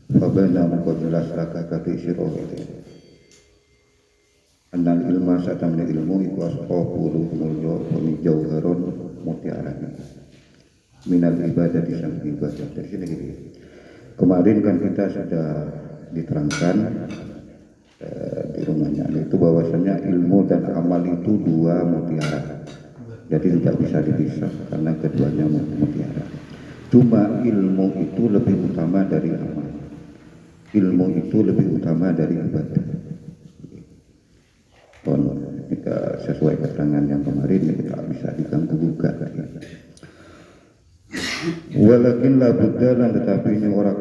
Fabana mengko jelas laka kati sira annal ilma satamna ilmu iku asqafulu mulya wa jauharun mutiarana minal ibadah sang ibadah. Dari sini gitu. Kemarin kan kita sudah diterangkan di rumahnya itu bahwasanya ilmu dan amal itu dua mutiara, jadi tidak bisa dipisah karena keduanya mutiara. Cuma ilmu itu lebih utama dari amal, ilmu itu lebih utama dari ibadah. Kita sesuai keterangan yang kemarin kita bisa diganggu gugat. Walakin la buddalan, tetapi ini orang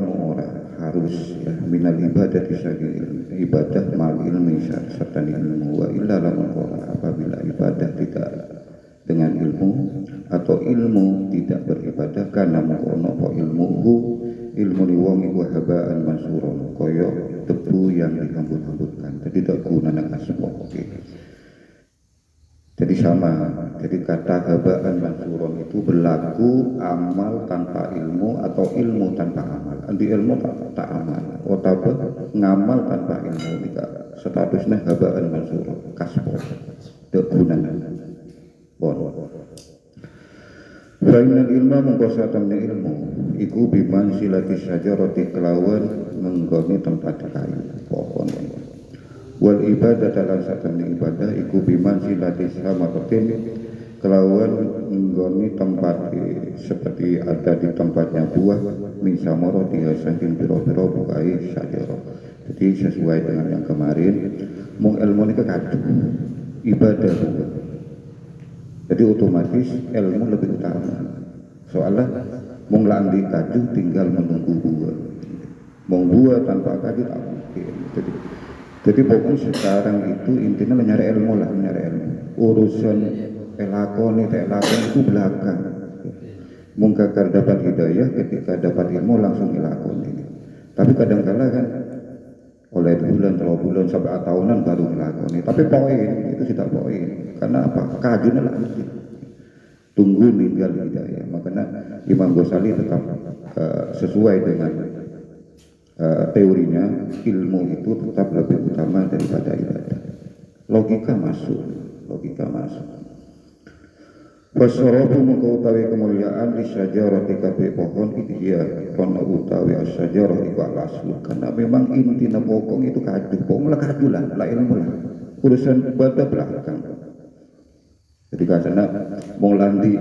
harus ya, minal ibadah disagil ibadah mal ilmi serta ilmu. Wa illa lamun apabila ibadah tidak dengan ilmu atau ilmu tidak beribadah karena mengkono po ilmu ni wong iku habaan mansuron koyo debu yang dihambur-hamburkan, jadi tidak guna nang asbab. Jadi sama, jadi kata habaan mansuron itu berlaku amal tanpa ilmu atau ilmu tanpa amal. Di ilmu tak amal, atau ngamal tanpa ilmu tidak statusnya habaan mansuron, kasbon, tidak guna. Fainal ilma mengkosatamnya ilmu iku biman silati sajarati kelawan menggoni tempat kayu pohon. Wal ibadah dalam satamnya ibadah iku biman silati sama petin kelawan menggoni tempat seperti ada di tempatnya buah min samoroti saking biro-biro bukai sajarah. Jadi sesuai dengan yang kemarin mung ilmu ini kekadu ibadah bukan. Jadi otomatis ilmu lebih utama. Soalnya mau ngelambi kaju tinggal menunggu buah. Mau buah tanpa kaju tak mungkin. Jadi pokoknya sekarang itu intinya mencari ilmu lah, mencari ilmu. Urusan elakon itu belakang. Mau gagal dapat hidayah ketika dapat ilmu langsung elakon ini. Tapi kadang-kala kan oleh bulan, 2 bulan sampai tahunan baru melakoni. Tapi poin itu tidak poin. Karena apa? Kajian lah tunggu ninggal hidayah. Makanya Imam Ghazali tetap sesuai dengan teorinya, ilmu itu tetap lebih utama daripada ibadah. Logika masuk. Wasarabu mengutawi kemuliaan di sajarah TKP pohon itu ya karena utawi sajarah itu alaslu, karena memang intinya pokok itu kadu, pokok lah kadu lah ilmu lah, urusan ibadah belakang. Jadi katanya mau landi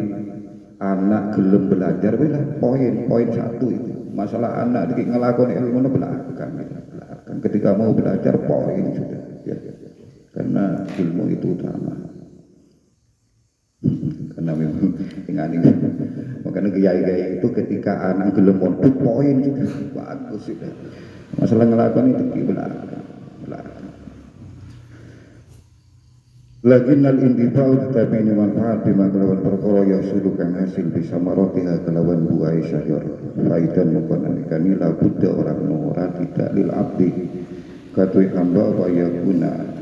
anak gelem belajar lah poin satu itu masalah anak di ngelakon ilmu belakang. Ketika mau belajar poin sudah ya. Karena ilmu itu utama. Karena memang dengan ini makanya gaya itu ketika anak gelem mondok poin juga bagus sudah. Masalah ngelakon itu di belakang. Lakinnal intifa'u tetapi ini manfaat bima kelawan perkara ya sulukan hasil bisa marotiha kelawan buai syajar faidan mukonanikan ila buddha orang tidak lil abdi katui hamba wa yakuna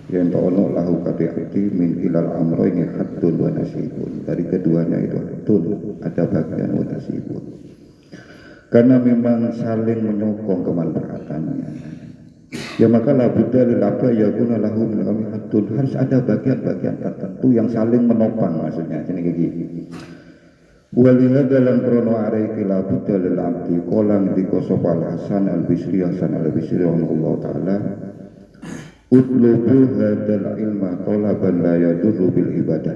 yang ta'ono lahu kati abdi min ilal amro ini haddun wa nasibun. Dari keduanya itu haddun, ada bagian wa nasibun, karena memang saling menyokong kemanfaatannya. Ya maka la buddha lil abdi yakuna lahu min ilal haddun, harus ada bagian-bagian tertentu yang saling menopang, maksudnya ini kayak gini. Waliha dalam krono araiki la buddha lil abdi kolang di kosopal Hasan al-Bisri Allah ta'ala udlubu hadal ilma tolaban la yadurru bil ibadah.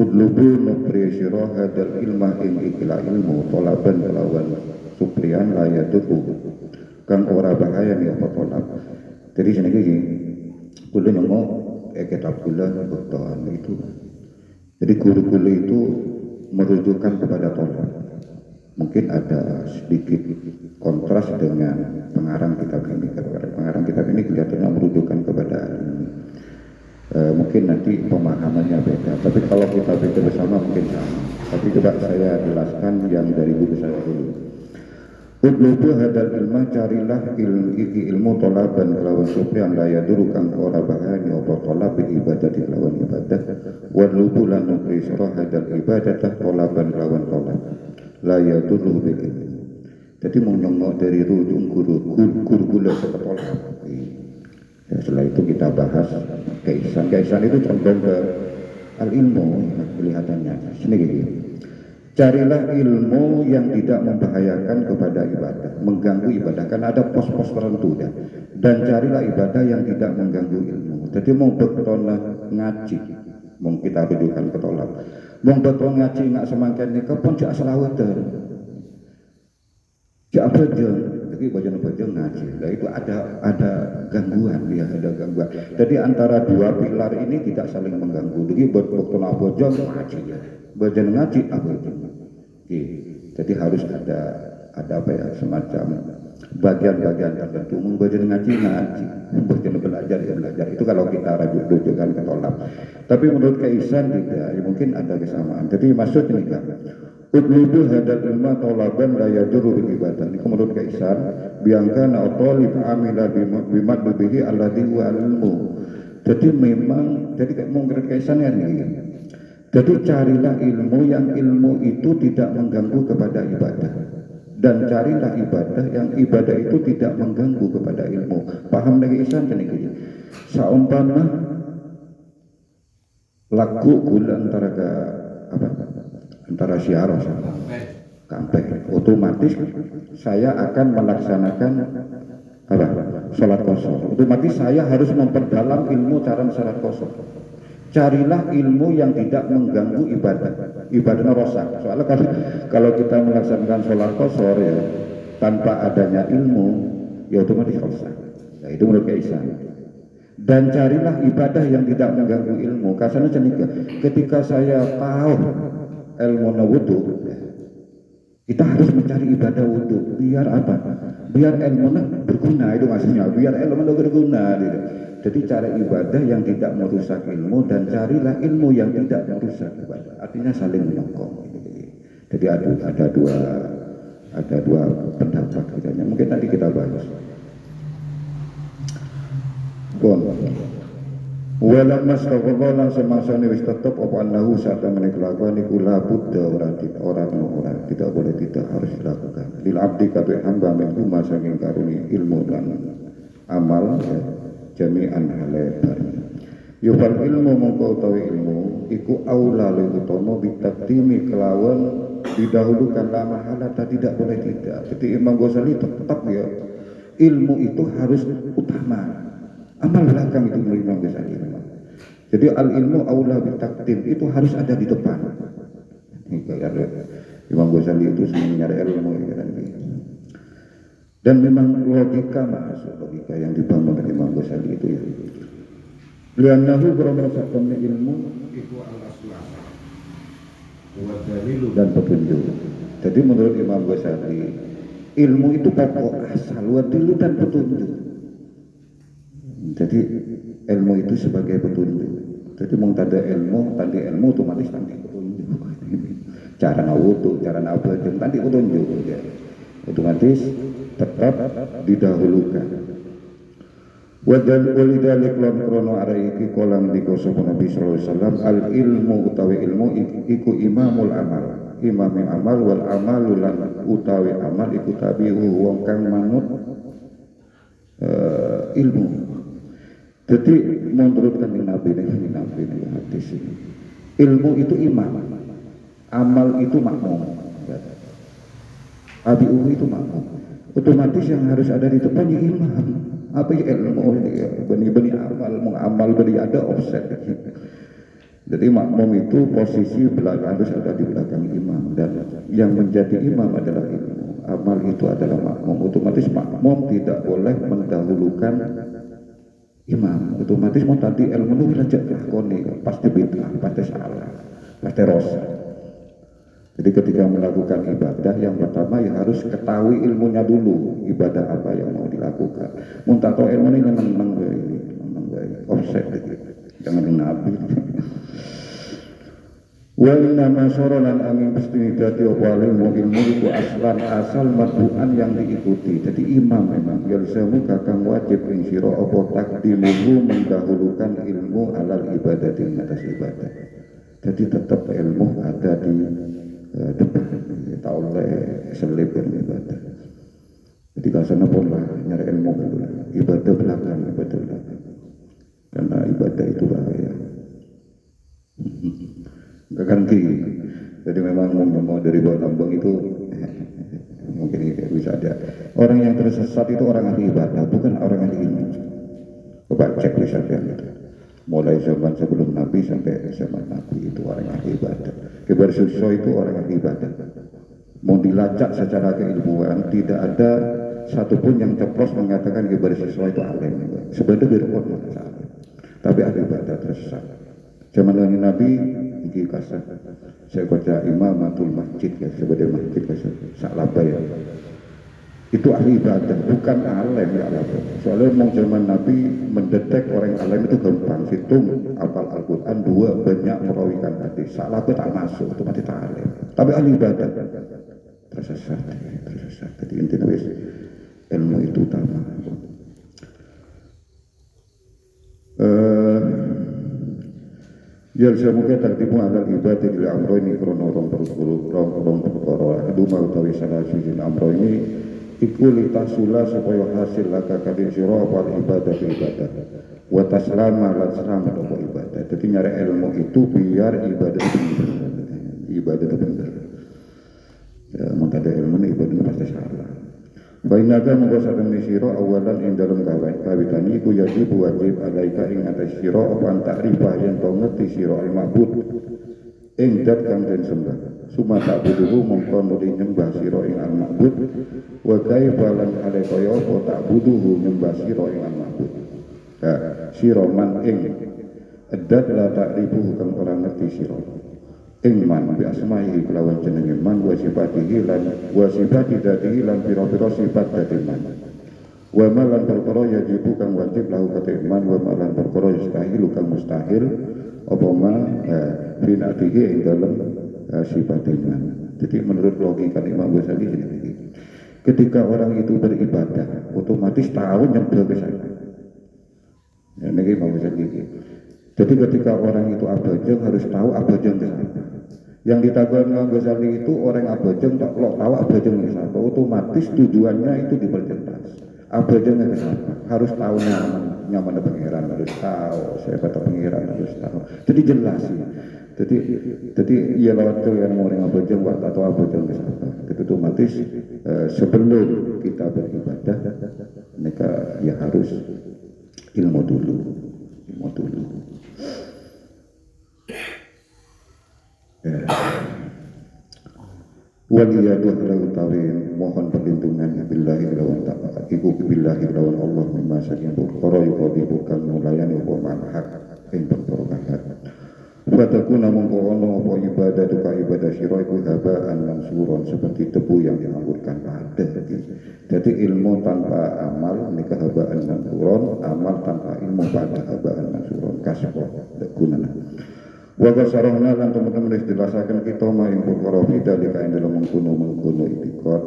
Udlubu nupri sirah hadal ilma ikila ilmu tolaban lawan suprian la yadurru kang ora bahaya ni apa tolab. Jadi sini gini kula nyomo kitab kula beton itu. Jadi guru-guru itu merujukkan kepada tolab. Mungkin ada sedikit kontras dengan pengarang kitab ini. Pengarang kitab ini kelihatannya merujukan kepada mungkin nanti pemahamannya beda. Tapi kalau kita baca bersama mungkin sama. Tapi coba saya jelaskan yang dari buku saya dulu. Udlubu hadal ilmah, carilah ilmu tolaban kelawan suprian la yaduru kang ora bahani apa tolab ibadah di kelawan ibadah. Wadlubu lan nukri surah hadal ibadah tolaban kelawan tolab la yaduru bil ilmu. Jadi mau nyongok dari rujung guru gula seketol. Ya, setelah itu kita bahas keisan. Keisan itu condong ke al-ilmu kelihatannya. Sini gitu. Carilah ilmu yang tidak membahayakan kepada ibadah, mengganggu ibadah. Karena ada pos-pos tertentu ya. Dan carilah ibadah yang tidak mengganggu ilmu. Jadi mau beton ngaji, mau kita rujukan ketolak. Mau beton ngaji nggak semangkin ini kepon jak selawatan. Jak baca, jadi baca ngaji. Nah itu ada gangguan, ya ada gangguan. Jadi antara dua pilar ini tidak saling mengganggu. Jadi buat waktu nak baca ngaji ya, baca ngaji apa itu? Jadi harus ada apa ya, semacam bagian-bagian tertentu. Membaca ngaji, membaca belajar ya belajar. Itu kalau kita rujukan ke tolak. Tapi menurut Kaisan tidak, ya mungkin ada kesamaan. Jadi maksudnya ini kan. Utlubu hadal ilma tolaban la yadurru bil ibadah. Ini menurut Kaisan, biangkan talib amila bimadlubihi alladhi huwa ilmu. Jadi memang, jadi kayak menurut Kaisan ya ini. Jadi carilah ilmu yang ilmu itu tidak mengganggu kepada ibadah. Dan carilah ibadah yang ibadah itu tidak mengganggu kepada ilmu. Paham dari Kaisan kan ini? Saumpama laku gula antara syiarah sama kampek, otomatis saya akan melaksanakan sholat kosong. Otomatis saya harus memperdalam ilmu cara sholat kosong. Carilah ilmu yang tidak mengganggu ibadahnya rosak. Soalnya kalau kita melaksanakan sholat kosor ya tanpa adanya ilmu ya otomatis rosak. Ya, itu menurut Kaisan. Dan carilah ibadah yang tidak mengganggu ilmu. Kasarnya ketika saya tahu ilmu wudu, kita harus mencari ibadah wudu. Biar apa? Biar ilmu berguna, itu maksudnya. Biar ilmu berguna. Gitu. Jadi cari ibadah yang tidak merusak ilmu dan carilah ilmu yang tidak merusak ibadah. Artinya saling menyokong. Jadi ada dua pendapat katanya. Mungkin nanti kita bahas. Walam mastaghfirullah lan semangsane wis tetep apa annahu saat temen kelakuan iku la buddha orang tidak boleh tidak harus dilakukan lil abdi kabeh hamba min huma saking karuni ilmu dan amal ya, jami'an halebar yufal ilmu mongko utawi ilmu iku aula lu utama bitakdimi kelawan didahulukan la mahala tidak boleh tidak. Jadi Imam Ghazali tetap ya ilmu itu harus utama. Amal belakang itu menurut Imam Ghazali. Jadi al-ilmu aula bitakdim itu harus ada di depan. Imam Ghazali itu sebenarnya ada ilmu ya, dan memang logika masuk logika yang dibangun oleh Imam Ghazali itu ya. Liannahu karena satamnya ilmu itu al-aslah wa dalilu dan petunjuk. Jadi menurut Imam Ghazali ilmu itu pokok asal wa dalilu dan petunjuk. Jadi ilmu itu sebagai petunjuk. Jadi mau tanda ilmu otomatis nanti petunjuk. Cara nawudu, cara nabajem nanti petunjuk. Ya. Otomatis tetap didahulukan. Wadal walidalik lan krono araiki kolam di kosong Nabi sallallahu alaihi wasallam al ilmu utawi ilmu iku imamul amal. Imamul amal wal amalu lan utawi amal iku tabi'u wong kang manut ilmu. Jadi menurut kanjeng Nabi ini hadis ini. Ilmu itu imam, amal itu makmum. Tabi'u itu makmum. Otomatis yang harus ada di depannya imam. Apa ya ilmu ini ya? Beni amal beri ada offset. Jadi makmum itu posisi belakang harus ada di belakang imam dan yang menjadi imam adalah ilmu. Amal itu adalah makmum. Otomatis makmum tidak boleh mendahulukan imam. Otomatis mau tadi ilmu itu belajar lakoni pasti bid'ah, pasti salah, pasti rosak. Jadi ketika melakukan ibadah yang pertama ya harus ketahui ilmunya dulu, ibadah apa yang mau dilakukan. Mun tak tahu ilmu ini menang offset gitu. Jangan nabi. Wa inna ma sorolan angin pasti dadi apa ilmu itu aslan asal madhuan yang diikuti. Jadi imam memang yalzamu kakang wajib ing sira apa takdimuhu mendahulukan ilmu alal ibadah di atas ibadah. Jadi tetap ilmu ada di depan, tak oleh selip ibadah. Ketika sana pun lah nyari ilmu dulu, ibadah belakang, karena ibadah itu bahaya. Gak ganti. Jadi memang mau dari bawah tambang itu mungkin bisa ada. Orang yang tersesat itu orang ahli ibadah, bukan orang ahli ilmu. Coba cek bisa lihat. Mulai zaman sebelum Nabi sampai zaman Nabi itu orang ahli ibadah. Kibar Suso itu orang ahli ibadah. Mau dilacak secara keilmuan, tidak ada satupun yang ceplos mengatakan Kibar Suso itu alim. Sebenarnya berkot masalah. Tapi ahli ibadah tersesat. Zaman Nabi ini kasar. Saya baca imamatul masjid ya, sebagai masjid kasar. Saklaba ya. Itu ahli ibadah, bukan alim ya Allah. Soalnya mau zaman Nabi mendetek orang alim itu gampang. Hitung apal Al-Quran 2 banyak merawikan hadis. Saklaba tak masuk, itu mati tak alim. Tapi ahli ibadah tersesat. Jadi intinya ilmu itu utama. Yalzamuka tartibu alal ibadi lil amroini krono rong perkara duma utawi salah siji amro ini iku litasula supaya hasil laka kadin sira apa ibadah wa taslama lan selamat apa ibadah. Jadi nyari ilmu itu biar ibadah itu benar. Ya, maka ada ilmu ini ibadah pasti salah. Bainaga monggo satemene sira awalan ing dalem kawitan iku wajib alaika ing atas sira apa antakrifah yen to ngerti sira al ma'bud ing dat kang den sembah suma tak buduhu mongko nuli nyembah sira ing al ma'bud wa kaifa lan alaika ya apa tak buduhu nyembah sira ing al ma'bud sira man ing edat la takrifu kang ora ngerti sira ing man bi asma'i kelawan jenenge man wa sifatihi lan wa sifati dzatihi lan pira-pira sifat dzati man wa malan perkara yajibu kang wajib lahu kate man wa malan perkara mustahil kang mustahil apa ma binatihi ing dalem sifat iman. Jadi menurut logika Imam Ghazali ini ketika orang itu beribadah otomatis tahu nyembah ke sana. Ya niki Imam Ghazali. Jadi ketika orang itu abajeng harus tahu abajeng ke sana. Yang ditakutkan Imam Ghazali itu orang abajeng tak lo tahu abajeng ke sana. Otomatis tujuannya itu diperjelas. Abajeng ke sana harus tahu nyaman pengiran harus tahu, saya kata pengiran harus tahu. Jadi jelas ya. Jadi ya lewat itu yang orang abajeng atau abajeng ke sana. Itu otomatis sebelum kita beribadah mereka ya harus ilmu dulu. Waliyadu lahu tawin mohon perlindungan billahi lawan ta'ala iku billahi lawan Allah mimma saking perkara yuqadibu kang mulayani apa manhak ing perkara hak fatakuna mongko ono apa ibadah duka ibadah sira iku habaan mansuron seperti debu yang diangurkan pada. Jadi ilmu tanpa amal nikah habaan mansuron, amal tanpa ilmu pada habaan mansuron kaspo dak gunana. Wa kasarahna lan teman-teman dijelaskan kita maing perkara bidalika ing dalam mengkono itikad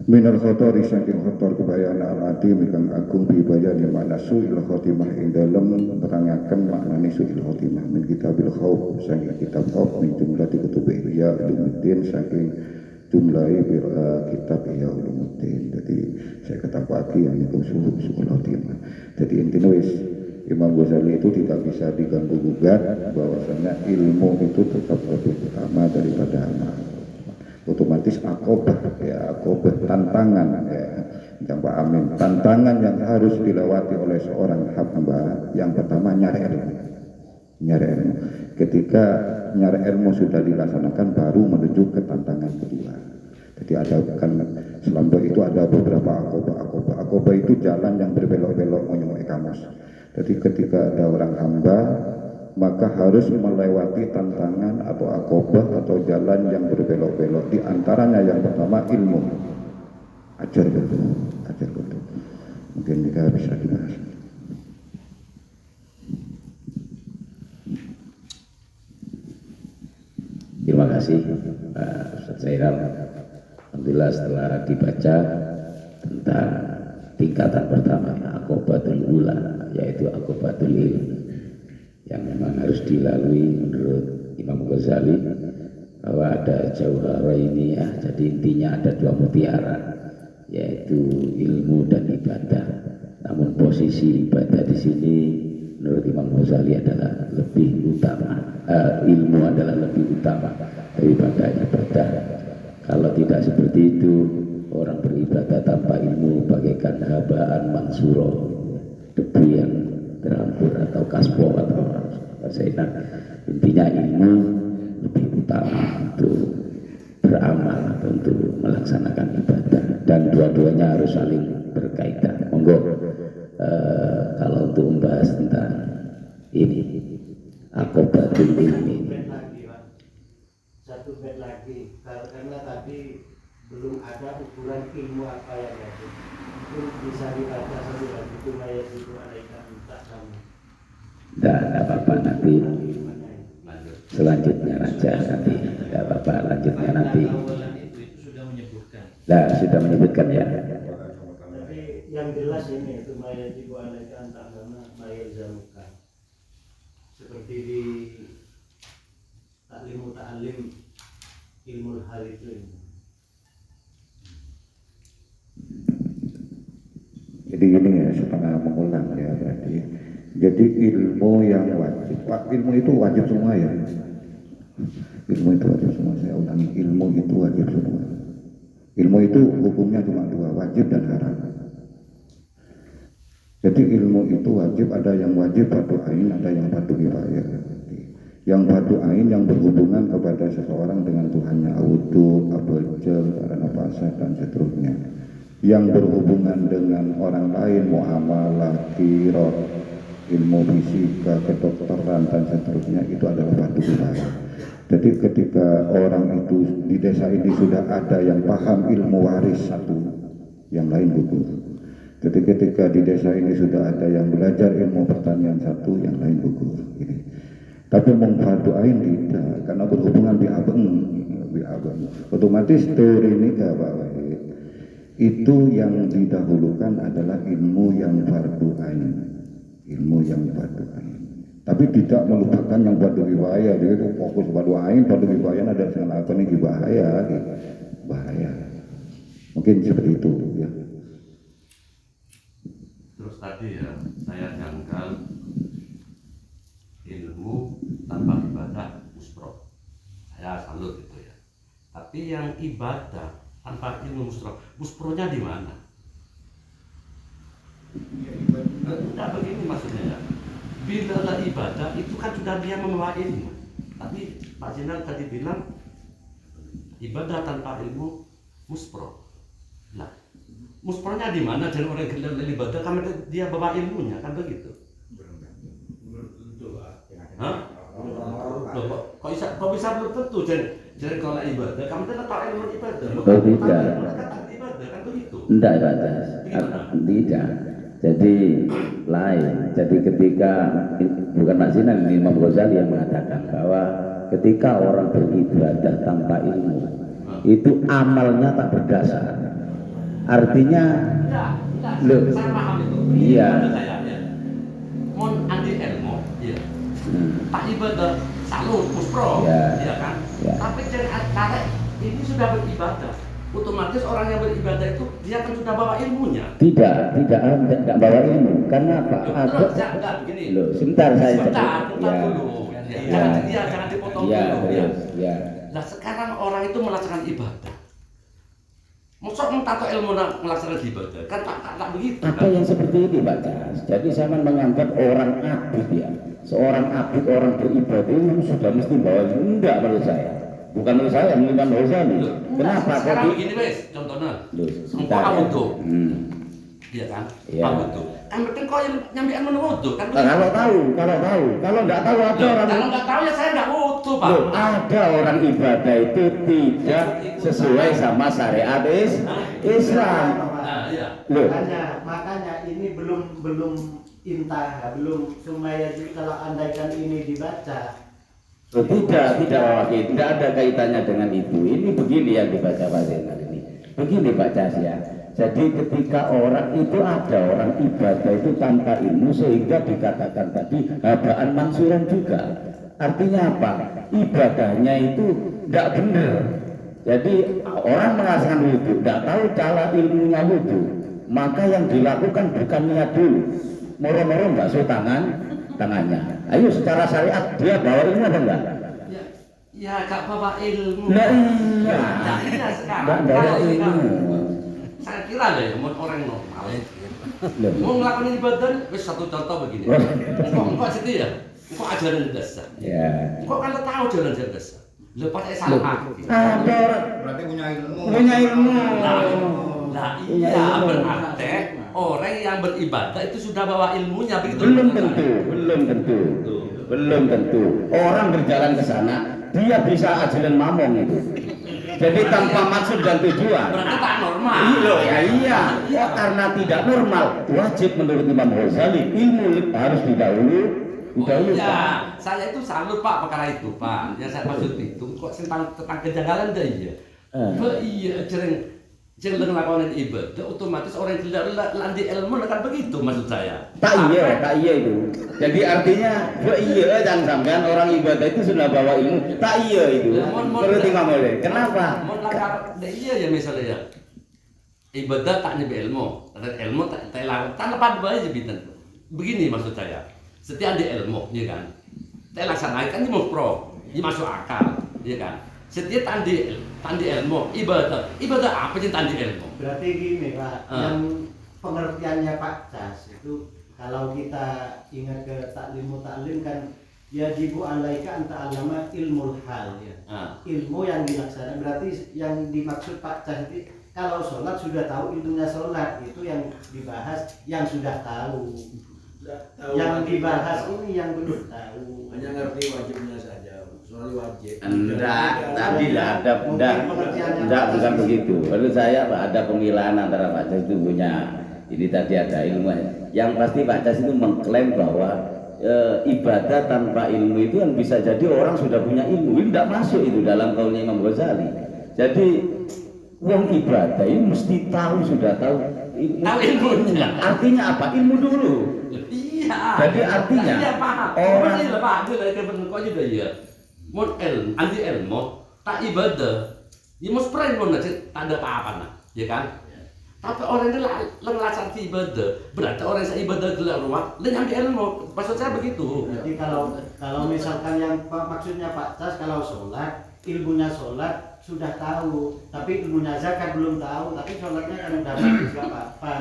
minal khatari saking khatar kebayaan al-ati mikang agung bibayani makna su'il khotimah ing dalam menerangaken maknane su'il khotimah min kitabil khauf saking kitab khauf min jumlah kutub Ihya Ulumuddin saking jumlah kitab Ihya Ulumuddin. Jadi saya kata pagi yang itu su'il khotimah. Jadi intinya wis Imam Ghazali itu tidak bisa diganggu gugat bahwasanya ilmu itu tetap lebih utama daripada amal. Otomatis akobah tantangan ya, yang Pak Amin, tantangan yang harus dilewati oleh seorang hamba yang pertama nyari ilmu. Ketika nyari ilmu sudah dilaksanakan baru menuju ke tantangan kedua. Jadi ada kan selama itu ada beberapa akobah itu jalan yang berbelok-belok menyemai kamus. Jadi ketika ada orang hamba maka harus melewati tantangan atau akobah atau jalan yang berbelok-belok. Di antaranya yang pertama ilmu. Ajar betul. Mungkin kita bisa dibahas. Terima kasih Pak Ustaz Zairal. Alhamdulillah setelah dibaca tentang tingkatan pertama akobatul ula, yaitu akobatul ilm yang memang harus dilalui menurut Imam Ghazali bahwa ada jauhara ini ya. Jadi intinya ada dua mutiara, yaitu ilmu dan ibadah. Namun posisi ibadah di sini menurut Imam Ghazali adalah lebih utama, ilmu adalah lebih utama daripada ibadah. Kalau tidak seperti itu, orang beribadah tanpa ilmu bagaikan habaan mansuro, debu yang terhampur atau kaspo atau apa. Intinya ilmu lebih utama untuk beramal atau untuk melaksanakan ibadah, dan dua-duanya harus saling berkaitan. Monggo kalau untuk membahas tentang ini akobatul ilmi. Satu bed lagi, karena tadi belum ada ukuran ilmu apa yang ada. Itu bisa dibaca satu lagi itu ayat itu alaikum tak sama. Tidak apa-apa, nanti selanjutnya aja nanti. Tidak apa-apa, lanjutnya nanti. Itu sudah menyebutkan. Nah, sudah menyebutkan ya. Tapi yang jelas ini itu ayat itu alaikum tak sama mayat zamukan. Seperti di taklimu ta'alim ilmu hal itu ini. Jadi ini ya setengah mengulang ya tadi. Jadi ilmu yang wajib, Pak, ilmu itu wajib semua ya. Ilmu itu wajib semua, saya ulangi, ilmu itu wajib semua. Ilmu itu hukumnya cuma dua, wajib dan haram. Jadi ilmu itu wajib, ada yang wajib fardu ain, ada yang fardu kifayah. Yang fardu ain yang berhubungan kepada seseorang dengan Tuhannya, wudu, abajal, cara nafasah dan seterusnya. Yang berhubungan dengan orang lain, muamalah, qirot, ilmu fisika, kedokteran dan seterusnya, itu adalah fardu kifayah. Jadi ketika orang itu di desa ini sudah ada yang paham ilmu waris satu, yang lain gugur. Jadi ketika di desa ini sudah ada yang belajar ilmu pertanian satu, yang lain gugur. Ini. Tapi fardu ain tidak, karena berhubungan bi'abeng. Otomatis teori ini Pak Wahid, itu yang didahulukan adalah ilmu yang fardu ain, ilmu yang fardu ain. Tapi tidak melupakan yang fardu kifayah. Dia itu fokus fardu ain, fardu kifayah ada segala apa nih bahaya, bahaya. Mungkin seperti itu ya. Terus tadi ya saya jangkal ilmu tanpa ibadah musro. Saya salut itu ya. Tapi yang ibadah tanpa ilmu musronya di mana? Tidak begini maksudnya ya. Bila ada ibadah itu kan sudah dia membawa ilmu. Tapi Pak Jenal tadi bilang ibadah tanpa ilmu muspro. Nah, muspronya di mana? Dan orang yang ibadah karena dia bawa ilmunya kan begitu. Hah? Loh, kok bisa belum tentu? Jadi kalau ibadah, kamu tidak tahu ilmu ibadah. Oh, tidak. Ibadah kan begitu. Tidak, tidak. Jadi lain. Jadi ketika bukan Pak Sinan, Imam Ghazali yang mengatakan bahwa ketika orang beribadah tanpa ilmu, itu amalnya tak berdasar. Artinya, loh, saya paham itu. Iya. Mon anti ilmu, iya. Tak ibadah salut, muspro, iya kan? Ya. Tapi cara ini sudah beribadah. Otomatis orang yang beribadah itu dia kan sudah bawa ilmunya. Tidak bawa ilmu. Karena apa? Enggak begini. Loh, sebentar saya Sebentar ya. dulu. Ya. Jangan dipotong Ya, dulu ya. ya. Nah sekarang orang itu melaksanakan ibadah. Maksud tato ilmu melaksanakan ibadah kan tak begitu. Apa yang seperti ini Pak Jas? Jadi saya menganggap orang abid ya, seorang abid, orang beribadah itu sudah mesti bawa ilmu. Enggak menurut saya. Bukan menurut saya, menurut Ghazali. Kenapa? Sekarang begini wes, contohnya. Engkau awudu. Iya kan? Iya. Awudu. Kan penting kau yang nyambian menwudu kan? Kalau tahu, kalau nggak tahu ada orang. Kalau nggak tahu ya saya nggak wudu Pak. Loh, ada orang ibadah itu tidak sesuai sama syariat Islam. Nah, iya. Loh, Makanya ini belum intah, belum supaya kalau andaikan ini dibaca. tidak wakil, tidak ada kaitannya dengan itu. Ini begini yang dibaca Pak Zainal ini. Begini Pak Jas ya. Jadi ketika orang itu ada orang ibadah itu tanpa ilmu sehingga dikatakan tadi habaan mansuran juga. Artinya apa? Ibadahnya itu tidak benar. Jadi orang melaksanakan wudhu tidak tahu cara ilmunya wudhu, maka yang dilakukan bukan niat dulu, moro-moro bakso tangannya. Ayo secara syariat dia bawa ilmu apa enggak? Ya gak bawa ilmu. Nah iya. Nah, iya sekarang. Nggak bawa Kalau ilmu. saya kira deh, orang normal. Mau ngelakuin ibadah, wis satu contoh begini. Kok situ ya? Kok ajaran dasar? Ya. Kok kalau tahu ajaran dasar? Lepas salah. Ada Berarti punya ilmu. punya ilmu. Nah iya, berarti orang yang beribadah itu sudah bawa ilmunya begitu. Belum tentu. Orang berjalan ke sana, dia bisa ajaran mamong itu. Jadi tanpa maksud dan tujuan. Berarti tak normal. Iya. Oh, karena tidak normal, wajib menurut Imam Ghazali ilmu harus didahulukan. Iya, saya itu salut Pak perkara itu Pak. Yang saya maksud itu kok tentang kejanggalan dah iya. Iya, Jeng ngelakuin ibadah, otomatis orang yang tidak landi ilmu kan begitu maksud saya. Tak iya itu. Jadi artinya, jangan sampean orang ibadah itu sudah bawa ilmu. Tak iya itu. Perlu Imam boleh. Kenapa? Mau langkah, iya ya misalnya ya. Ibadah tak nyebe ilmu, ilmu tak lakukan. Tak lepas aja bitan. Begini maksud saya. Setiap di ilmu, ya kan. Tak laksanakan ini mau pro, ini masuk akal, ya kan. Setiap tandi ilmu, ibadah apa sih tandi ilmu? Berarti gini Pak, yang pengertiannya Pak Cas itu kalau kita ingat ke taklim kan yajibu alaika anta alama ilmul hal ya. Ilmu yang dilaksanakan berarti yang dimaksud Pak Cas itu kalau sholat sudah tahu ilmunya sholat itu yang dibahas yang sudah tahu. Yang dibahas ini yang belum tahu. Hanya ngerti wajibnya saja. Soal wajib. Enggak, bukan begitu. Menurut saya Pak, ada pemilahan antara Pak Cas itu punya ini tadi ada ilmu. Yang pasti Pak Cas itu mengklaim bahwa ibadah tanpa ilmu itu kan bisa jadi orang sudah punya ilmu. Ini tidak masuk itu dalam kaulnya Imam Ghazali. Jadi yang ibadah ini mesti sudah tahu ilmunya. Artinya apa? Ilmu dulu. Iya. Jadi artinya iya, paham. orang iya Pak, itu lagi kok juga iya. Mau anti ilmu, tak ibadah. Ya mau spray mau tak ada apa-apa nah, ya kan? Tapi orang itu laksanakan ibadah, berarti orang yang ibadah di luar, dia ambil ilmu. Maksud saya begitu. Jadi kalau misalkan yang maksudnya Pak Cas kalau sholat, ilmunya sholat sudah tahu, tapi ilmunya zakat belum tahu, tapi sholatnya kan udah bagus gak apa-apa,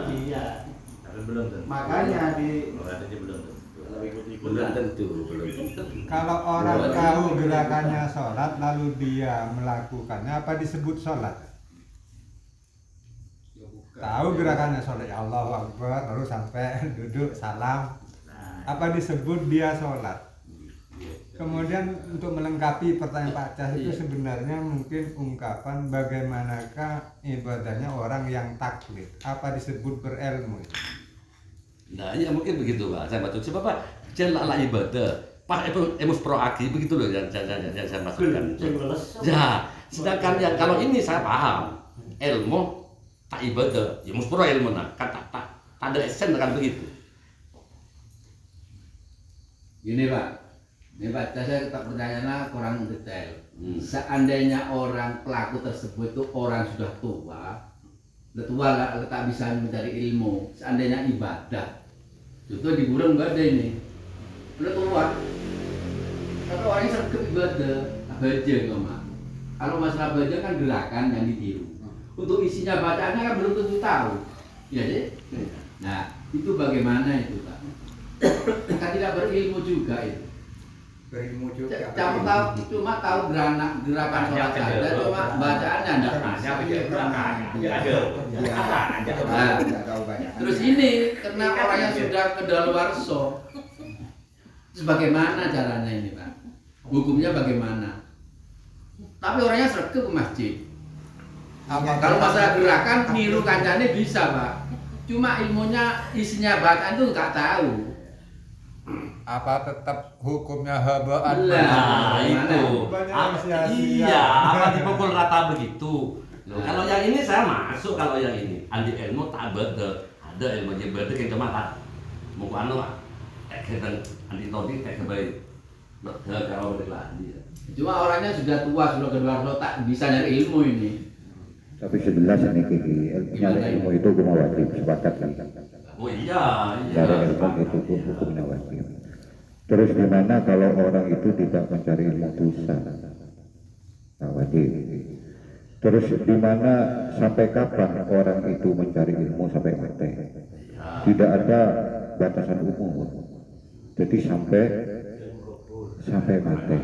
dia. Belum tentu. Makanya Belum tentu. Kalau orang tahu gerakannya sholat lalu dia melakukannya, apa disebut sholat? Tahu gerakannya sholat, ya Allahu Akbar, lalu sampai duduk salam, apa disebut dia sholat? Kemudian untuk melengkapi pertanyaan Pak Cas itu sebenarnya mungkin ungkapan bagaimanakah ibadahnya orang yang taklid, apa disebut berilmu? Nah, ya mungkin begitu Pak. Saya maksud sebab Pak, jangan ibadah. Pak emus proaktif begitu loh yang saya maksudkan. Ya, sedangkan yang kalau ini saya paham ilmu tak ibadah, ya mus pro ilmu nah, kan tak ada esen kan begitu. Gini Pak, ini Pak, saya tak pertanyaannya kurang detail. Seandainya orang pelaku tersebut itu orang sudah tua lah tak bisa mencari ilmu. Seandainya ibadah, itu di gurun nggak ada ini. Udah tua. Kalau orang yang sergap ibadah, baca cuma. Kalau masalah baca kan gerakan yang ditiru. Untuk isinya bacaannya kan belum tentu tahu. Ya sih. Nah, itu bagaimana itu Pak? Kan tidak berilmu juga itu. Berilmu juga. Cuma tahu gerakan sholat saja, cuma bacaannya enggak. Terus ini karena orangnya sudah kedaluarsa. Terus bagaimana caranya ini Pak? Hukumnya bagaimana? Tapi orangnya sergap ke masjid. Kalau masalah gerakan niru kancane bisa Pak. Cuma ilmunya isinya bacaan itu nggak tahu. Apa tetap hukumnya habaan? Nah, itu. Iya, apa dipukul rata begitu. Loh, kalau yang ini saya masuk kalau yang ini. Anti ilmu tak ada ilmu yang berarti yang cuma tak. Mau anu tak kita anti tadi tak kebaik. Kalau berlari. Cuma orangnya sudah tua, sudah kedua tak bisa nyari ilmu ini. Tapi sebelas ini nyari ilmu itu hukum wajib, sepakat kan? Oh iya, Nyari ilmu itu hukumnya wajib. Terus gimana kalau orang itu tidak mencari ilmu dosa? Nah, wajib. Terus gimana sampai kapan orang itu mencari ilmu sampai mati? Tidak ada batasan umur. Jadi sampai mati.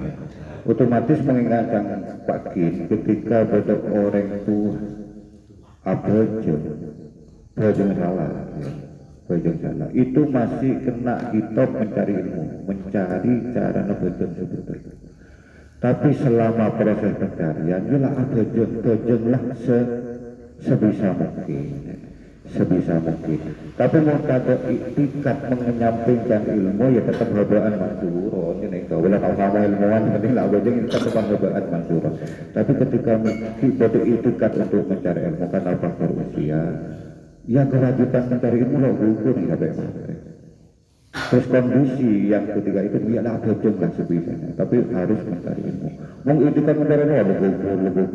Otomatis mengingatkan Pak Kin ketika pada orang itu bojong salah, ya. Bojong salah itu masih kena hitop mencari ilmu, mencari cara ngebojong sebetulnya. Tapi selama proses pencarian, jelas bojonglah sebisa mungkin. Tapi mau kata iktikat menyampingkan ilmu ya tetap hobaan mansuro. Ini kau bila kau sama ilmuwan penting lah bojong itu tetap hobaan mansuro. Tapi ketika kita iktikat untuk mencari ilmu karena faktor usia, ya kewajiban mencari ilmu lo gugur nih sampai mati. Terus kondisi yang ketiga itu ialah bojonglah sebisanya. Tapi harus mencari ilmu. Mau iktikat mencari ilmu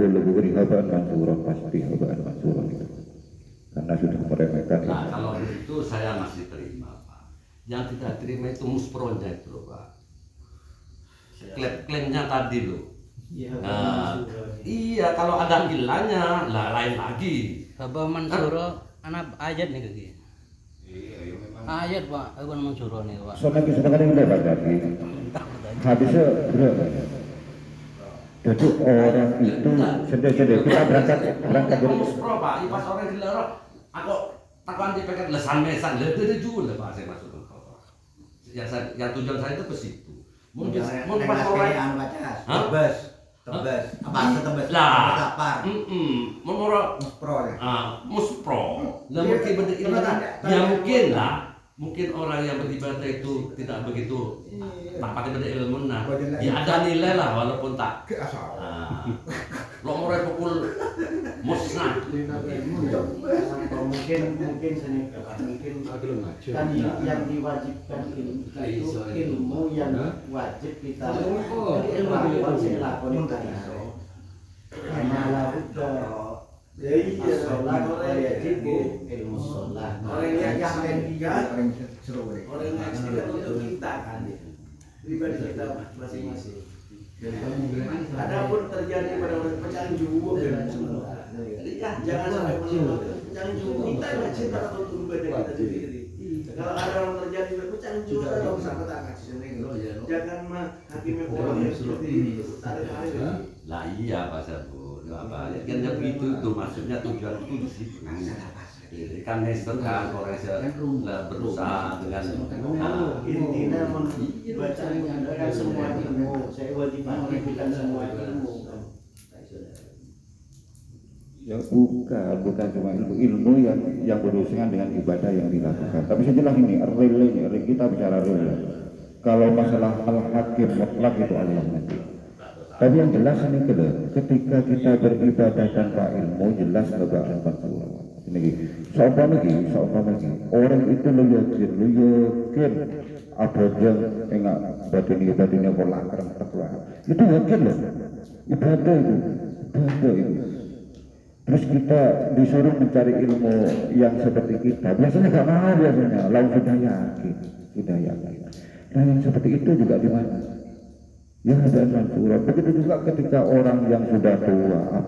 legugur hobaan mansuro pasti hobaan mansuro itu. Karena sudah meremehkan. Nah kalau itu saya masih terima Pak. Yang tidak terima itu muspronya itu loh Pak. Klaim-klaimnya tadi loh. Iya kalau ada ilahnya lah lain lagi. Bapak Mansuro anak ayat nih kaki. Ayat Pak, Bapak Mansuro nih Pak. Soalnya kita kadang udah tadi. Habisnya berapa? Jadi orang itu sedih-sedih kita berangkat dari muspro Pak. Pas orang dilarang aku takkan dipekat lesan mesan lebih juga Pak saya masuk ke yang tujuan saya itu ke situ. Mungkin pas orang tebes apa tebes lah kapar memoro muspro ya muspro lah mungkin beribadah ya mungkin lah mungkin orang yang beribadah itu tidak begitu tak pakai berilmu nah ya ada nilai lah walaupun tak lo mau pukul musnah mungkin seni kan yang diwajibkan itu ilmu yang wajib kita lakukan silakon karena lakukan sholat wajib ilmu sholat orang yang dia orang yang tidak untuk kita kan pribadi kita masing-masing. Adapun terjadi pada orang pecahan juga jangan sampai pecahan juga kita yang cinta atau pribadi kita sendiri. Kalau ada orang terjadi pecahan juga kalau sampai tak kasih sendiri jangan menghakimi orang yang seperti itu. Lah iya Pak Sabu apa ya kan begitu itu maksudnya tujuan itu di situ. Kan Nestor kan orang yang berusaha dengan intinya membaca menggunakan semua ilmu. Saya wajib bukan semua ilmu kan. Ya bukan cuma ilmu yang berurusan dengan ibadah yang dilakukan. Tapi sejelas ini realnya kita bicara real. Kalau masalah al-hakim mutlak itu Allah nanti. Tapi yang jelas ini ketika kita beribadah tanpa ilmu jelas kebaikan manusia. Ini seumpama lagi orang itu lo yakin apa yang enggak batinnya pola kerja itu yakin loh ibadah itu. Terus kita disuruh mencari ilmu yang seperti kita biasanya nggak mau lalu sudah yakin. Nah yang seperti itu juga di mana? Ya ada mansura. Begitu juga ketika orang yang sudah tua,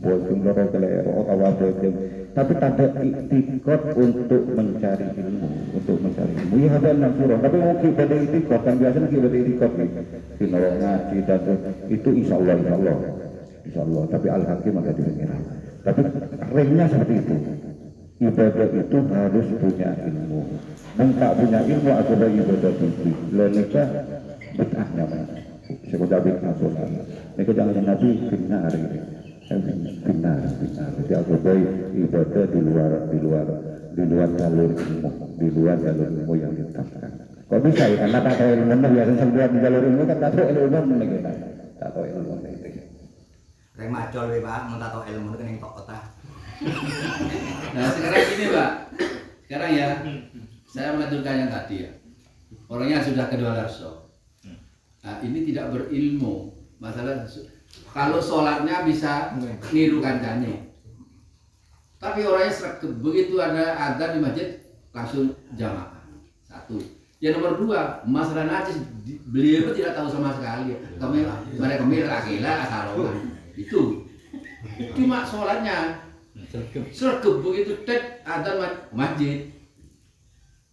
bojong loro kelero atau bojong, tapi tak ada iktikad untuk mencari ilmu, Ya ada mansura. Tapi mau kita ada iktikad kan biasanya kita ada iktikad di nolong ngaji dan itu insya Allah. Tapi al-hakim ada di pengiran. Tapi ringnya seperti itu. Ibadah itu harus punya ilmu. Tak punya ilmu atau ibadah itu. Lenika bid'ahnya saya udah bid'ah soal mereka jangan nabi benar jadi aku baik ibadah di luar jalur ilmu yang ditetapkan. Kok bisa ya karena tak tahu ilmu biasanya sebuah di jalur ilmu kan tak tahu ilmu tak tahu ilmu Reng macol Pak, mau tahu ilmu itu kan yang tok kota. Nah sekarang gini Pak, sekarang ya saya melanjutkan yang tadi ya. Orangnya sudah kedua larso. Nah, ini tidak berilmu. Masalah kalau sholatnya bisa niru kancane. Tapi orangnya sregep, begitu ada adzan di masjid langsung jamaah. Satu. Yang nomor dua, masalah najis beliau tidak tahu sama sekali. Mereka kemila asaroman. Itu. Cuma sholatnya sregep begitu tet adzan masjid.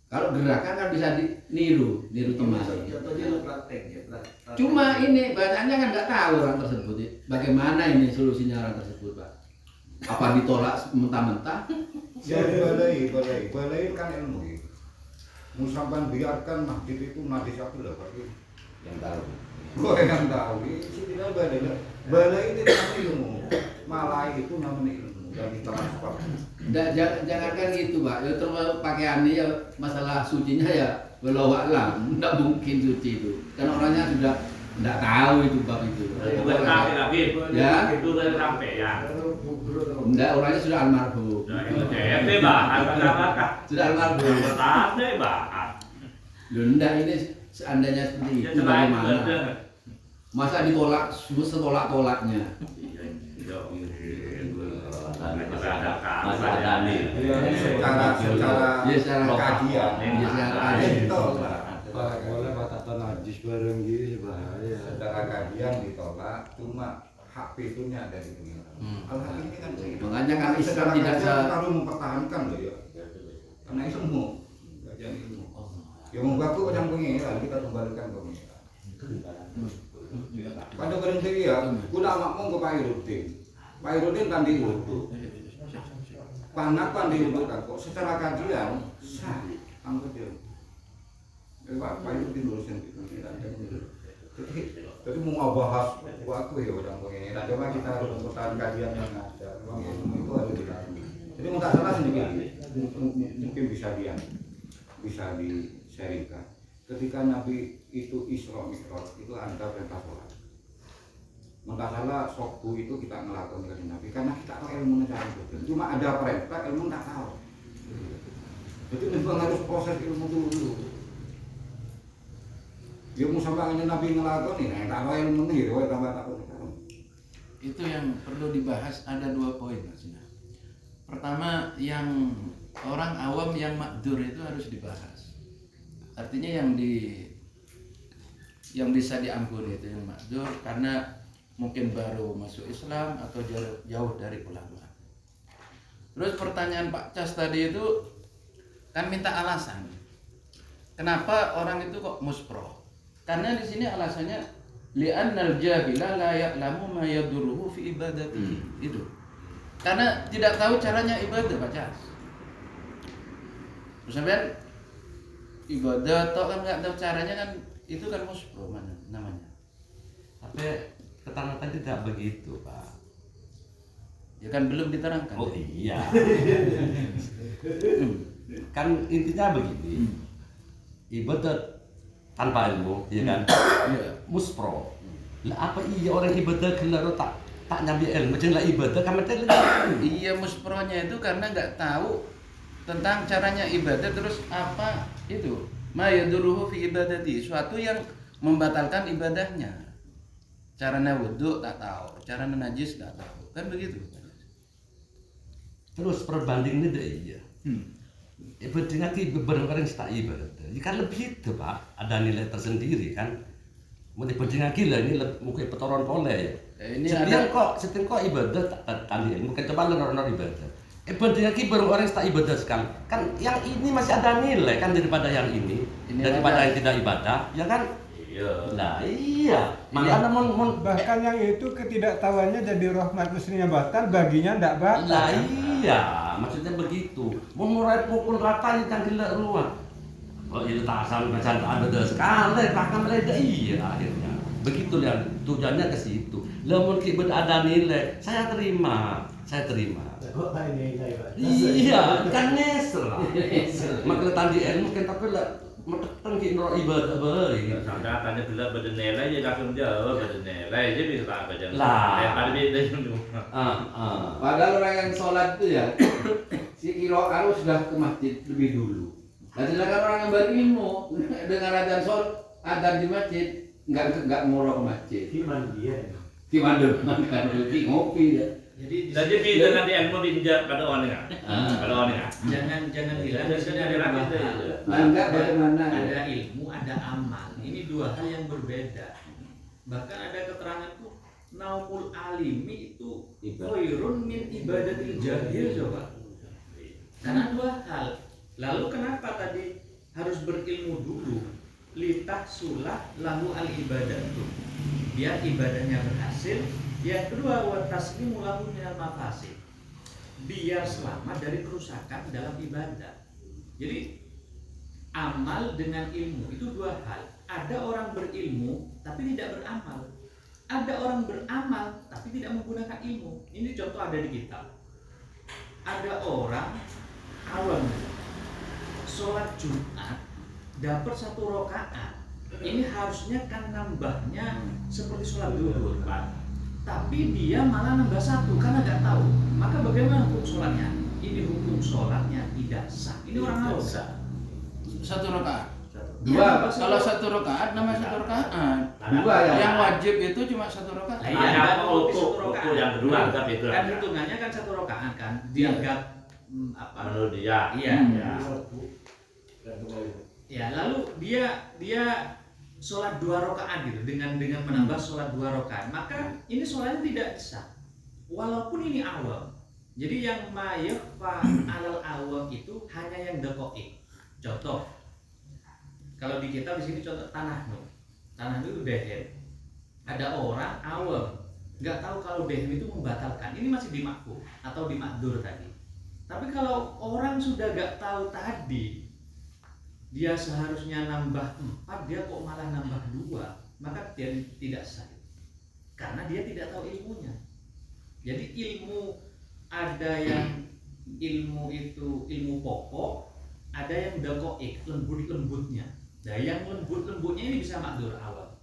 Kalau gerakan kan bisa niru teman. Contohnya lo praktek ya. Cuma ini bacaannya kan nggak tahu orang tersebut. Bagaimana ini solusinya orang tersebut, Pak? Apa ditolak mentah-mentah? Ya balai kan ilmu. Musampan biarkan masjid itu najis aku lah, Pak. Yang tahu. Gue yang tahu, itu tidak balai itu namanya ilmu. Malai itu namanya ilmu dan ditransfer. Jangankan gitu, Pak. Ya termasuk pakaiannya ya masalah sucinya ya walau alam, nggak mungkin suci itu. Karena orangnya sudah nggak tahu itu bab itu. Ya. Itu dari sampai ya. Nggak, orangnya sudah almarhum. Sudah almarhum. Loh, nggak, ini seandainya seperti itu bagaimana? Masa ditolak setolak-tolaknya? Masa ada nih. Secara kajian. Ditolak. Boleh batak najis bareng gitu bahaya. Secara kajian ditolak, cuma hak vetonya ada di dunia. Kalau ini kan Makanya kami Islam secara tidak kajian harus mempertahankan loh ya. Karena ilmu, kajian ilmu. Ya mengaku yang pengiran kita kembalikan ke pengiran. Pada berhenti ya, kuda makmum ke Pak Irudin. Pak Irudin kan diutuh. Panakan diutuhkan kok secara kajian sah anggap dia. Pak Irudin urusin itu. Jadi mau bahas waktu ya udah pengiran. Cuma kita harus mempertahankan kajian yang ada. Memang ilmu itu harus ditahan. Jadi mau tak salah sedikit, mungkin bisa di-sharingkan. Ketika Nabi itu Isra Mi'raj itu ada perintah sholat. Mentah salah sokbu itu kita ngelakuin ke Nabi karena kita tahu ilmu cara itu. Cuma ada perintah ilmu tak tahu. Jadi memang harus proses ilmu dulu. Ya mau sampai Nabi ngelakuin ini, tak tahu ilmu nih, tambah takut. Itu yang perlu dibahas, ada 2 poin Mas. Pertama, yang orang awam yang makdur itu harus dibahas. Artinya yang bisa diampuni itu yang makdur karena mungkin baru masuk Islam atau jauh dari ulama. Terus pertanyaan Pak Cas tadi itu kan minta alasan. Kenapa orang itu kok muspro? Karena di sini alasannya li'annal jahila la ya'lamu ma yadurruhu fi ibadatihi. Itu. Karena tidak tahu caranya ibadah, Pak Cas. Misalnya ibadah toh kan nggak tahu caranya kan, itu kan muspro mana namanya. Tapi keterangan tadi tidak begitu, Pak. Ya kan belum diterangkan. Oh iya. Kan intinya begini. Ibadah tanpa ilmu, ya kan? Muspro. Lah apa iya orang ibadah gelar tak nyambi ilmu jangan ibadah kan macam Iya, muspronya itu karena nggak tahu tentang caranya ibadah, terus apa itu ma yaduruhu fi ibadati, suatu yang membatalkan ibadahnya. Caranya wudhu tak tahu, caranya najis tak tahu, kan begitu. terus perbanding ini deh iya. Ibadah ki bareng-bareng tak ibadah. Ya kan lebih itu, Pak. Ada nilai tersendiri kan. Mau ibadah ki lah ini mungkin petoron pole ya. Ini seteng kok ibadah tak tadi mungkin coba lenor ibadah. Ibadah ki bareng-bareng tak ibadah sekali. Kan yang ini masih ada nilai kan daripada yang ini daripada yang tidak ibadah, ya kan? Iya. Nah, iya. Makanya bahkan yang itu ketidaktahuannya jadi rahmat muslimnya batal, baginya ndak batal. lah iya, maksudnya begitu. Mau mulai pukul rata ini kan gila ruang. Kalau itu tak asal macam ada sekali, bahkan mereka iya akhirnya. Begitu ya tujuannya ke situ. Lah mungkin ada nilai, saya terima. Iya, kan nesel lah. Makanya tadi mungkin tapi lah menekan ki nro ibadah bae. Sampai tanya bila bernilai ya langsung jawab bernilai jadi bisa apa aja. Lah, pada beda itu. Padahal orang yang sholat itu ya si Kiro'an sudah ke masjid lebih dulu. Nah sedangkan orang yang berilmu dengan adzan di masjid nggak nguruk ke masjid. Di mandian. Di mandor kan di ngopi ya. Jadi bisa nanti ilmu diinjak pada orang enggak? Pada orang enggak? Jangan hilang. Jadi Di sini ada ada lagi dua itu. hal. Enggak bagaimana? Ada ilmu, ada amal. Ini dua hal yang berbeda. Bahkan ada keterangan tuh naumul alimi itu khairun min ibadatil jahil coba. Karena dua hal. Lalu kenapa tadi harus berilmu dulu? Litahsulah lahu al ibadah itu. Biar ibadahnya berhasil. Yang kedua wa taslimu lahu minal mafasid. Biar selamat dari kerusakan dalam ibadah. Jadi amal dengan ilmu itu dua hal. Ada orang berilmu tapi tidak beramal. Ada orang beramal tapi tidak menggunakan ilmu. Ini contoh ada di kitab. Ada orang awam sholat Jumat dapat 1 rakaat. Ini harusnya kan nambahnya seperti sholat zuhur, tapi dia malah nambah 1 karena nggak tahu. Maka bagaimana hukum sholatnya? Ini hukum sholatnya tidak sah. Ini orang awam. Satu rakaat. Dua. Kalau satu rakaat nama satu rakaat. Dua ya. Yang wajib itu cuma satu rakaat. Iya, Ada kan ruku yang kedua anggap itu. kan hitungannya kan 1 rakaat kan dianggap apa? Menurut dia. Iya. Ya. Ya, lalu dia sholat 2 rakaat gitu dengan menambah sholat 2 rakaat. Maka ini sholatnya tidak sah. Walaupun ini awal. Jadi yang mayyafa alal awal itu hanya yang dekoik. Contoh, kalau di kita di sini contoh tanah itu dehem. Ada orang awam nggak tahu kalau dehem itu membatalkan. Ini masih di makruh atau di makdur tadi. Tapi kalau orang sudah nggak tahu tadi, dia seharusnya nambah 4, dia kok malah nambah 2, maka dia tidak sah. Karena dia tidak tahu ilmunya. Jadi ilmu ada yang ilmu itu ilmu pokok, ada yang dakoik, lembut-lembutnya. Nah yang lembut-lembutnya ini bisa makdur awal.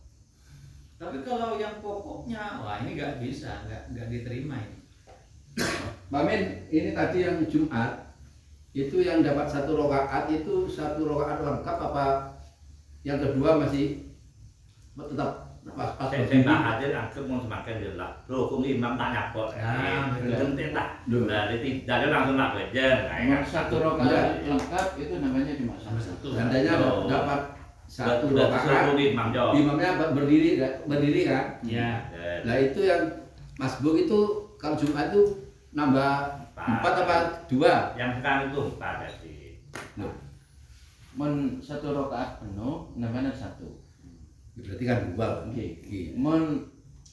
Tapi kalau yang pokoknya, wah ini nggak bisa, nggak diterima ini. Pak Min, ini tadi yang Jumat itu yang dapat 1 rakaat itu 1 rakaat lengkap apa yang kedua masih tetap pas Saya tak hadir angkat mau semakin jelas. Loh, hukum imam tak nyapot. Genting tak. Dari tidak langsung nak wajar. Satu rakaat lengkap itu namanya cuma satu. Seandainya dapat 1 rakaat, imam jawab. imamnya berdiri kan? Ya. Nah itu yang masbuk itu kalau Jumat itu nambah 4 apa 2? Yang sekarang itu 4 tadi. Men 1 rakaat penuh namanya 1. Berarti kan 2 kan? Men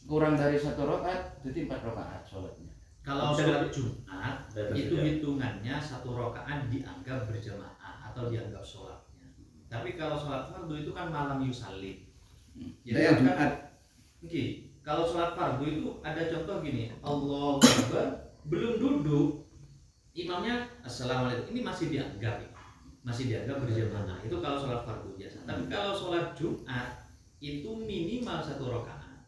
kurang dari 1 rakaat jadi 4 rakaat sholatnya. Kalau sholat Jumat itu hitungannya 1 rakaat dianggap berjamaah atau dianggap sholatnya. Tapi kalau sholat fardu itu kan malam yusallim. Jadi yang Jumat. kan, kalau sholat fardu itu ada contoh gini, Allahu Akbar, belum duduk, imamnya assalamualaikum, ini masih dianggap berjamaah. Itu kalau sholat fardu biasa. Tapi kalau sholat Jumat itu minimal 1 rakaat.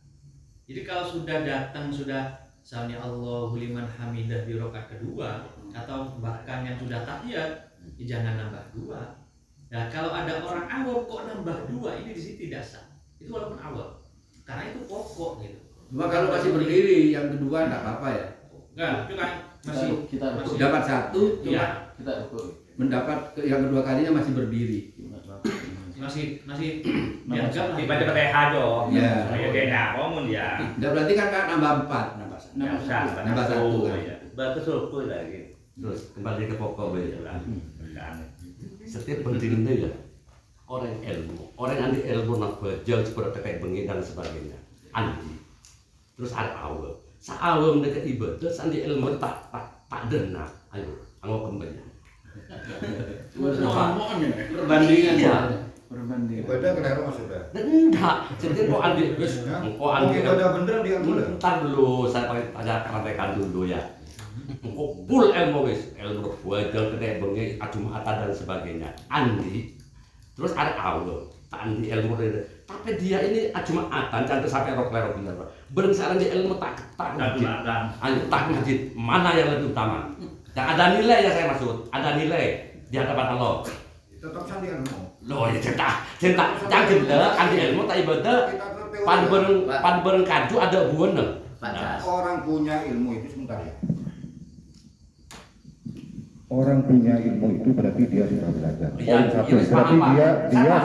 Jadi kalau sudah datang sudah sami Allahu liman hamidah di rakaat kedua atau bahkan yang sudah tahiyat, jangan nambah 2. Nah, kalau ada orang awam kok nambah 2, ini di sini tidak sah. Itu walaupun awam. Karena itu pokok gitu. Cuma kalau masih berdiri yang kedua enggak apa-apa ya. Enggak, itu kan masih dapat 1 cuma ya, kita ukur. mendapat yang kedua kalinya masih berdiri. masih dianggap Tiba-tiba TH aja. Iya. Saya kena ngomong dia. Enggak berarti kan nambah 4. Nambah 1 kan. Bagus syukur lagi. Terus kembali ke pokok ya. Setiap penting itu ya orang ilmu, orang anti ilmu nak belajar seperti kayak bengi dan sebagainya. Anti. Terus ada awal. Saawam dekat ibadah, sandi ilmu tak dena. Ayo, anggo kembali. Perbandingan ya. Perbandingan. Ibadah keliru maksudnya. Enggak, jadi kok anti terus kok anti Ibadah bener dia boleh. Ntar dulu saya sampaikan dulu ya. Kok full ilmu wis, ilmu belajar kayak bengi, Jumatan dan sebagainya. Andi. Terus ada awal. Andi ilmu tapi dia ini Jumatan cantik sampai rok-rok bener. Bareng sekarang di ilmu tak masjid. Mana yang lebih utama? Yang ada nilai ya saya maksud, ada nilai di hadapan Allah. Tetap sandi ilmu. Loh ya cinta yang gila kan ilmu tak ibadah pan bareng kaju ada hubungan. Orang punya ilmu itu sebentar ya. Orang punya ilmu itu berarti dia sudah belajar. Poin satu berarti dia sudah.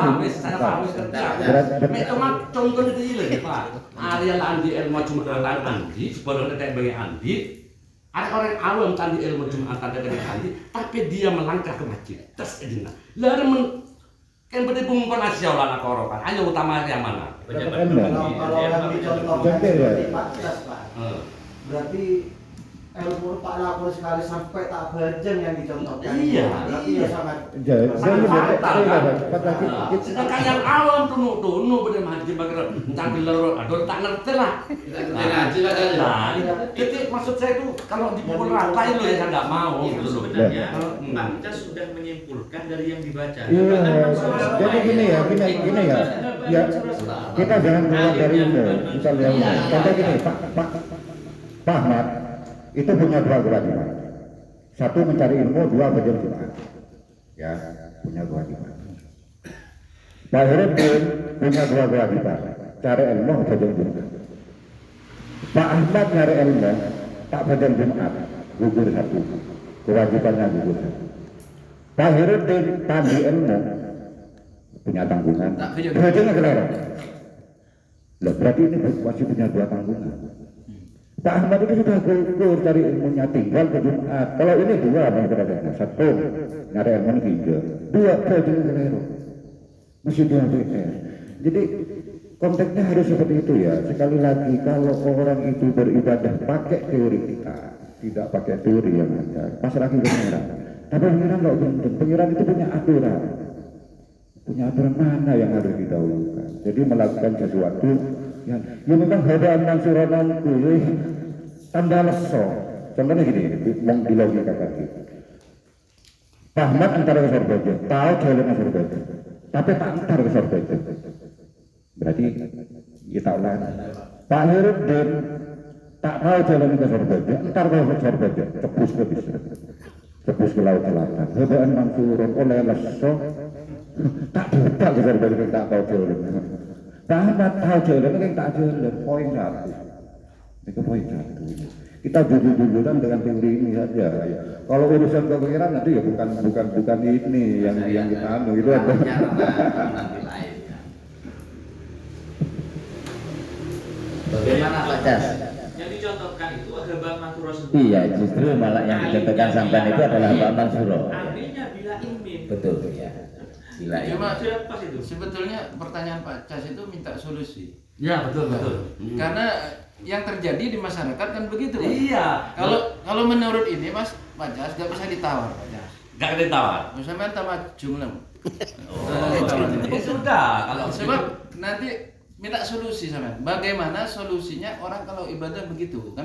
Cuma contoh itu ile Pak. Ariel andi ilmu Jumatan andi, sebelum kita bagi andi. Ada orang awam tadi ilmu Jumatan dari andi, tapi dia melangkah ke masjid. Terus edina. Lalu kan berarti bungkon Asia anak korokan. Hanya utama yang mana? Kalau yang dicontohkan seperti Pak Cas, Pak. Berarti ilmu Pak Lapor sekali sampai tak bajeng yang dicontohkan. Iya. Berarti ya sangat sedangkan yang awam tunu bener haji bagian canggih lorot aduh tak ngerti lah. Jadi maksud saya itu kalau dipukul rata itu ya saya nggak mau gitu loh. Sebenarnya Pak Cas sudah menyimpulkan dari yang dibaca. Iya. Jadi gini ya. Ya kita jangan keluar dari ilmu. Misalnya contoh gini Pak Ahmad itu punya dua kewajiban. Satu mencari ilmu, dua belajar Jumat. Ya, punya kewajiban. Pak Heruddin punya dua kewajiban. Cari ilmu, belajar Jumat. Pak Ahmad nyari ilmu, tak belajar Jumat, gugur satu. Kewajibannya gugur satu. Pak Heruddin tadi ilmu, punya tanggungan. Belajarnya kelera. Loh, berarti ini masih punya dua tanggungan. Pak Ahmad itu sudah gugur cari ilmunya, tinggal ke Jumat. Kalau ini dua masalahnya, satu nyari ilmu tiga, dua belajar kelero. Masih dua belajar. Jadi konteksnya harus seperti itu ya. Sekali lagi kalau orang itu beribadah pakai teori kita, tidak pakai teori yang ada, pasrah ke pengiran. Tapi pengiran nggak benar. Pengiran itu punya aturan mana yang harus didahulukan. Jadi melakukan sesuatu yang memang hadaan mansuronan kuih tanda leso. Contohnya gini, di logika tadi. Pak Ahmad antara ke surga, tahu jalan ke surga, tapi tak antar ke surga. Berarti kita ulah. Pak Heruddin tak tahu jalan ke surga, antar ke surga, tebus ke laut selatan. Hadaan mansuron oleh leso, tak buka ke surga, tak tahu jalan. Pak Ahmad tahu jalan, kan tak jalan. Poin satu. Itu poin satu. Kita jujur-jujuran dengan teori ini saja. Kalau urusan kepikiran nanti ya bukan ini yang kita anu itu ada. Bagaimana Pak Cas? Yang dicontohkan itu haba mansuro sendiri. Iya, justru malah yang dicontohkan sampai itu adalah haba mansuro. Artinya bila ilmin. Betul ya. Bila Cuma pas itu. sebetulnya pertanyaan Pak Cas itu minta solusi. Ya betul. Karena yang terjadi di masyarakat kan begitu. Iya. Kalau menurut ini Mas Pak Cas nggak bisa ditawar Pak Cas. Nggak ada tawar. Misalnya tamat jumlah. Sudah kalau sebab nanti minta solusi sama. Bagaimana solusinya orang kalau ibadah begitu kan?